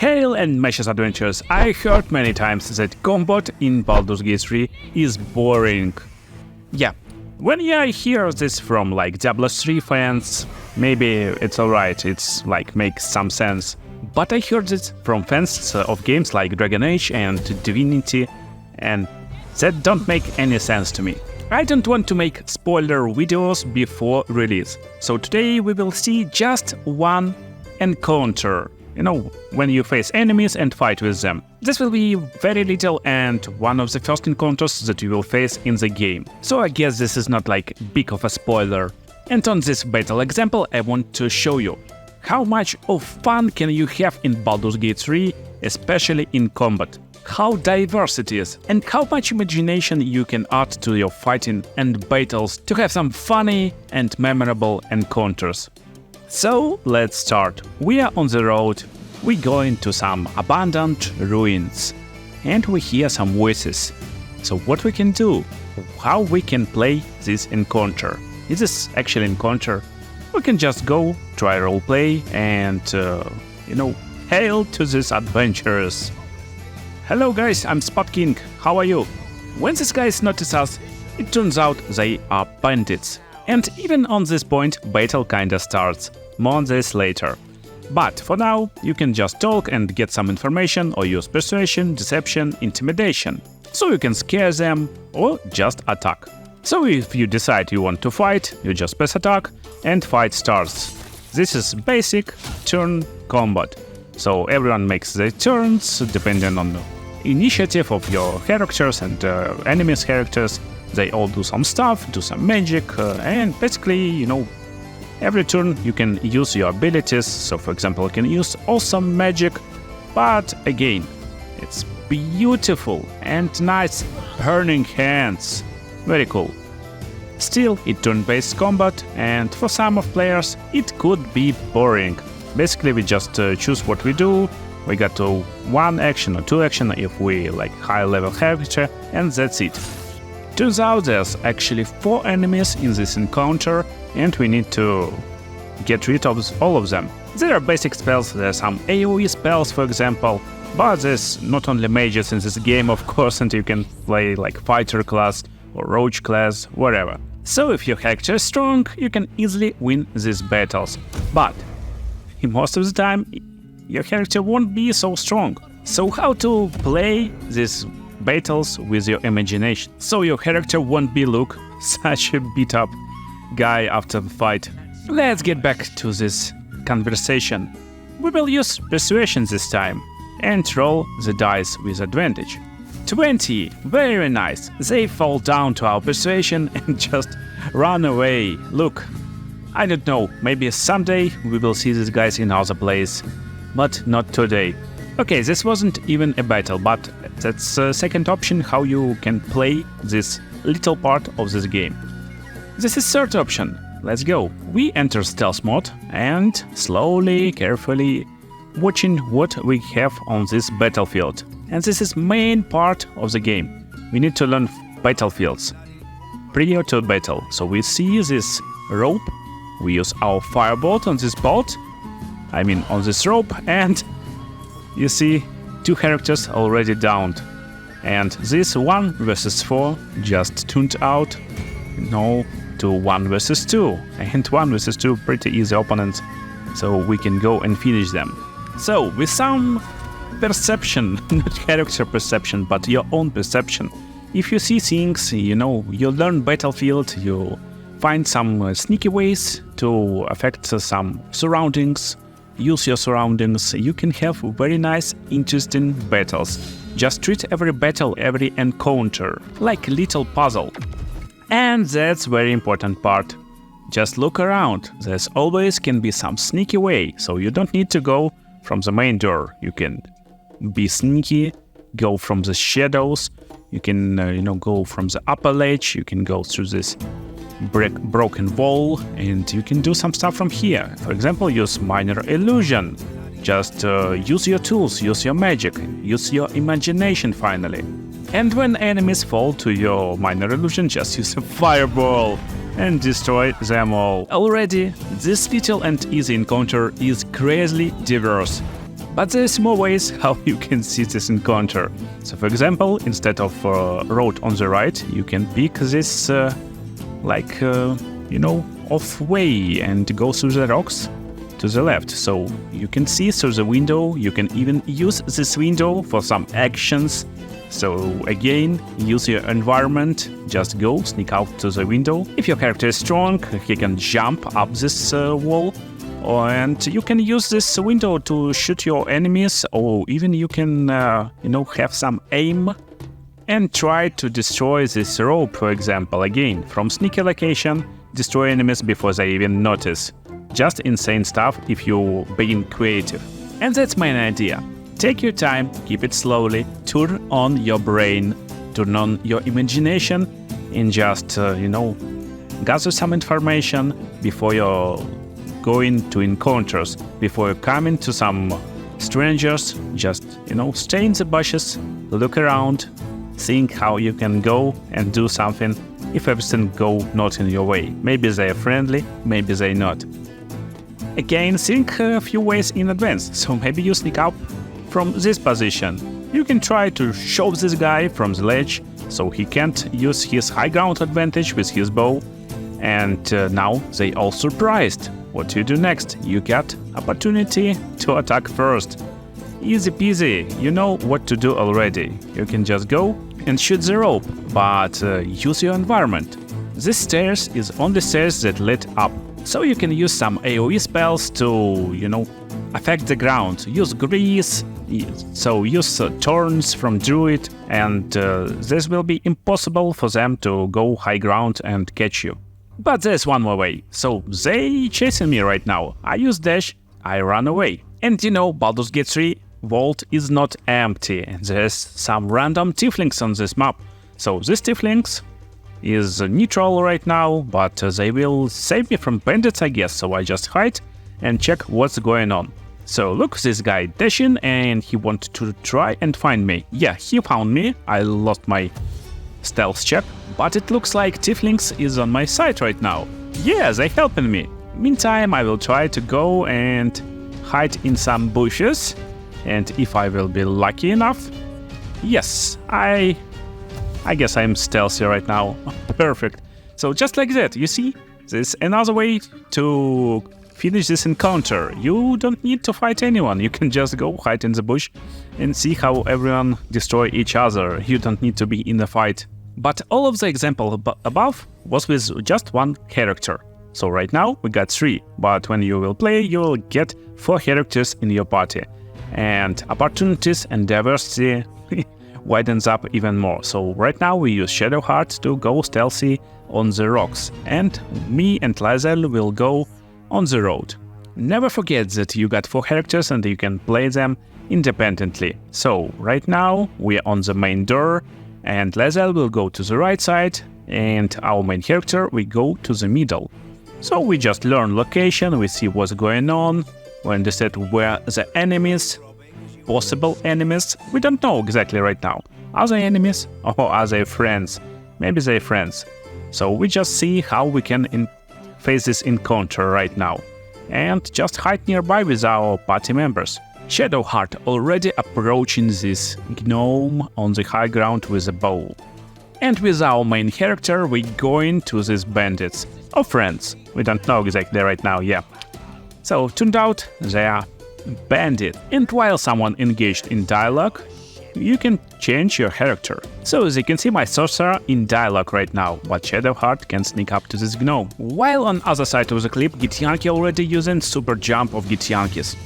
Hail and Meshes Adventures. I heard many times that combat in Baldur's Gate 3 is boring. Yeah, when I hear this from like Diablo 3 fans, maybe it's alright, it's like makes some sense. But I heard it from fans of games like Dragon Age and Divinity, and that don't make any sense to me. I don't want to make spoiler videos before release, so today we will see just one encounter. You know, when you face enemies and fight with them. This will be very little and one of the first encounters that you will face in the game. So I guess this is not like big of a spoiler. And on this battle example I want to show you how much of fun can you have in Baldur's Gate 3, especially in combat. How diverse it is, and how much imagination you can add to your fighting and battles to have some funny and memorable encounters. So let's start. We are on the road, we go into some abandoned ruins, and we hear some voices. So what we can do? How we can play this encounter? Is this actually encounter? We can just go, try roleplay, and hail to these adventures. Hello guys, I'm Spot King, how are you? When these guys notice us, it turns out they are bandits. And even on this point, battle kinda starts. More on this later. But for now, you can just talk and get some information or use persuasion, deception, intimidation. So you can scare them or just attack. So if you decide you want to fight, you just press attack and fight starts. This is basic turn combat. So everyone makes their turns depending on the initiative of your characters and enemies' characters. They all do some stuff, do some magic, and basically, every turn you can use your abilities. So for example, you can use awesome magic, but again, it's beautiful and nice burning hands. Very cool. Still, it's turn-based combat, and for some of players, it could be boring. Basically, we just choose what we do. We got to one action or two action if we like high-level character, and that's it. Turns out there's actually 4 enemies in this encounter, and we need to get rid of all of them. There are basic spells, there are some AoE spells for example, but there's not only mages in this game of course, and you can play like fighter class or roach class, whatever. So if your character is strong, you can easily win these battles. But most of the time, your character won't be so strong. So how to play these battles with your imagination, so your character won't be look such a beat up guy after the fight. Let's get back to this conversation. We will use persuasion this time and roll the dice with advantage. 20, very nice. They fall down to our persuasion and just run away. Look, I don't know, maybe someday we will see these guys in other place, but not today. Okay, this wasn't even a battle, but that's a second option how you can play this little part of this game. This is third option. Let's go. We enter stealth mode and slowly, carefully watching what we have on this battlefield. And this is main part of the game. We need to learn battlefields prior to battle. So we see this rope. We use our firebolt on this bolt. On this rope, and you see 2 characters already downed. And this 1 versus 4 just turned out to 1 versus 2. And 1 versus 2 pretty easy opponents, so we can go and finish them. So with some perception, not character perception, but your own perception. If you see things, you learn battlefield, you find some sneaky ways to affect some surroundings. Use your surroundings, you can have very nice, interesting battles. Just treat every battle, every encounter, like a little puzzle. And that's very important part. Just look around, there's always can be some sneaky way, so you don't need to go from the main door. You can be sneaky, go from the shadows, you can go from the upper ledge, you can go through this broken wall, and you can do some stuff from here. For example, use minor illusion. Just use your tools, use your magic, use your imagination finally. And when enemies fall to your minor illusion, just use a fireball and destroy them all. Already, this little and easy encounter is crazily diverse. But there's more ways how you can see this encounter. So for example, instead of road on the right, you can pick this off way and go through the rocks to the left. So you can see through the window, you can even use this window for some actions. So again, use your environment, just go, sneak out to the window. If your character is strong, he can jump up this wall. And you can use this window to shoot your enemies, or even you can, have some aim and try to destroy this rope, for example. Again, from sneaky location, destroy enemies before they even notice. Just insane stuff if you're being creative. And that's my idea. Take your time, keep it slowly, turn on your brain, turn on your imagination, and just, gather some information before you're going to encounters, before you come into some strangers. Just, stay in the bushes, look around, think how you can go and do something if everything go not in your way. Maybe they're friendly, maybe they're not. Again, think a few ways in advance, so maybe you sneak up from this position. You can try to shove this guy from the ledge so he can't use his high ground advantage with his bow. And now they all surprised. What do you do next? You get opportunity to attack first. Easy peasy, you know what to do already. You can just go and shoot the rope, but use your environment. This stairs is only stairs that lead up, so you can use some AoE spells to, affect the ground. Use grease, so use thorns from druid, and this will be impossible for them to go high ground and catch you. But there's one more way. So they chasing me right now. I use dash, I run away. And Baldur's Gate 3 vault is not empty. There's some random tieflings on this map. So this tieflings is neutral right now, but they will save me from bandits, I guess. So I just hide and check what's going on. So look, this guy dashing and he wanted to try and find me. Yeah, he found me. I lost my stealth check, but it looks like tieflings is on my side right now. Yeah, they're helping me. Meantime, I will try to go and hide in some bushes, and if I will be lucky enough, yes, I guess I'm stealthy right now. Perfect. So just like that, you see, there's another way to finish this encounter. You don't need to fight anyone. You can just go hide in the bush and see how everyone destroy each other. You don't need to be in the fight. But all of the example above was with just one character. So right now we got 3, but when you will play, you will get 4 characters in your party. And opportunities and diversity widens up even more. So right now we use Shadowheart to go stealthy on the rocks, and me and Lazel will go on the road. Never forget that you got 4 characters and you can play them independently. So right now we are on the main door, and Lazel will go to the right side, and our main character will go to the middle. So we just learn location, we see what's going on, we understand where the enemies, possible enemies, we don't know exactly right now. Are they enemies or are they friends? Maybe they're friends. So we just see how we can face this encounter right now. And just hide nearby with our party members. Shadowheart already approaching this gnome on the high ground with a bow. And with our main character, we going to these bandits. Or friends. We don't know exactly right now, yeah. So, turned out, they are bandit. And while someone engaged in dialogue, you can change your character. So, as you can see, my sorcerer in dialogue right now, but Shadowheart can sneak up to this gnome. While on other side of the clip, Githyanki already using super jump of Githyankis.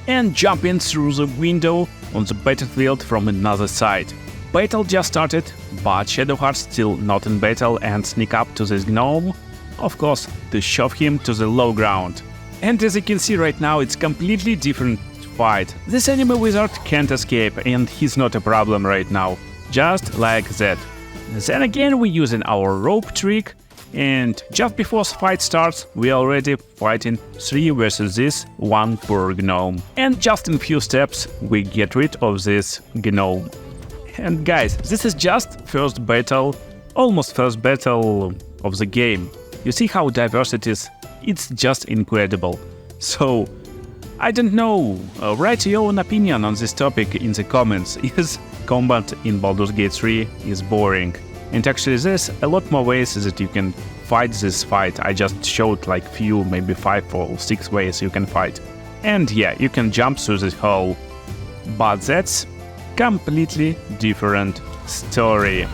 And jumping through the window on the battlefield from another side. Battle just started, but Shadowheart still not in battle and sneak up to this gnome, of course, to shove him to the low ground. And as you can see right now, it's completely different fight. This enemy wizard can't escape, and he's not a problem right now, just like that. Then again, we're using our rope trick, and just before the fight starts, we already fighting 3 versus this 1 poor gnome. And just in few steps, we get rid of this gnome. And guys, this is just first battle, almost first battle of the game. You see how diverse it is? It's just incredible. So, I don't know, write your own opinion on this topic in the comments. Is combat in Baldur's Gate 3 is boring? And actually there's a lot more ways that you can fight this fight. I just showed like few, maybe 5 or 6 ways you can fight. And yeah, you can jump through this hole. But that's completely different story.